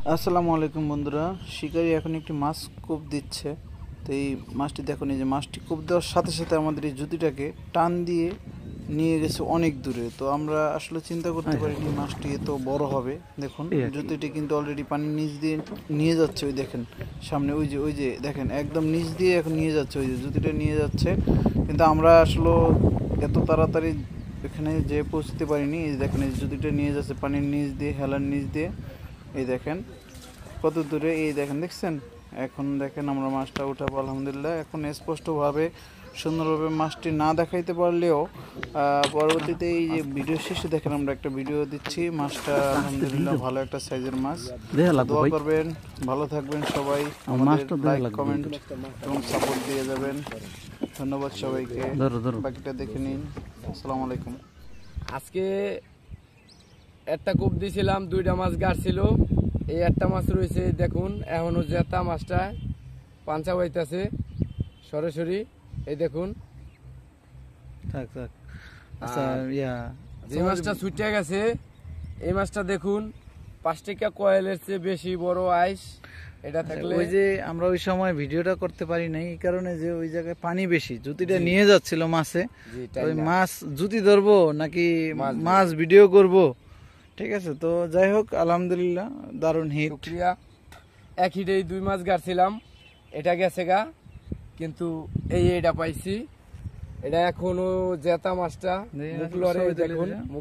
আসসালামু আলাইকুম বন্ধুরা, শিকারি এখন একটি মাছ কোপ দিচ্ছে। তো এই মাছটি দেখুন, এই যে মাছটি কোপ দেওয়ার সাথে সাথে আমাদের এই জুতিটাকে টান দিয়ে নিয়ে গেছে অনেক দূরে। তো আমরা আসলে চিন্তা করতে পারিনি মাছটি এত বড় হবে। দেখুন জুতিটি কিন্তু অলরেডি পানির নিচ দিয়ে নিয়ে যাচ্ছে। ওই দেখেন সামনে ওই যে দেখেন একদম নিচ দিয়ে এখন নিয়ে যাচ্ছে, ওই যে জুতিটা নিয়ে যাচ্ছে। কিন্তু আমরা আসলে এত তাড়াতাড়ি এখানে যে পৌঁছতে পারিনি। এই দেখেন এই জুতিটা নিয়ে যাচ্ছে পানির নিচ দিয়ে, হেলার নিচ দিয়ে। এই দেখেন কত দূরে, এই দেখেন দেখছেন। এখন দেখেন আমরা মাছটা উঠাবো আলহামদুলিল্লাহ। এখন স্পষ্টভাবে সুন্দরভাবে মাছটি না দেখাইতে পারলেও পরবর্তীতে এই যে ভিডিও শেষে দেখেন আমরা একটা ভিডিও দিচ্ছি। মাছটা আলহামদুলিল্লাহ ভালো একটা সাইজের মাছ। দোয়া করবেন, ভালো থাকবেন সবাই, আমাদের লাইক কমেন্ট এবং সাপোর্ট দিয়ে যাবেন। ধন্যবাদ সবাইকে। বাকিটা দেখে নিন। আসসালামু আলাইকুম। আজকে একটা কোপ দিয়েছিলাম, 2টা মাছ গাড়ছিল। এই একটা মাছ রয়েছে দেখুন, এখনো জেতা মাছটা পাঞ্চা বাইতেছে সরাসরি। এই দেখুন যে মাছটা ছুটে গেছে, এই মাছটা দেখুন 5 টাকা কয়েলের চেয়ে বেশি বড় আইস। এটা থাকলে ওই যে আমরা ওই সময় ভিডিওটা করতে পারি নাই, এই কারণে যে ওই জায়গায় পানি বেশি, জুতিটা নিয়ে যাচ্ছিল মাছে। ওই মাছ জুতি ধরবো নাকি মাছ ভিডিও করব, ঠিক আছে। তো যাই হোক আলহামদুলিল্লাহ দারুণ হিট। এক হিটেই 2 মাছ গাড়ছিলাম, এটা গেছে গা। কিন্তু এটা পাইছি, এটা এখনো জেতা মাছটা মুখ লড়ে দেখুন, মুখ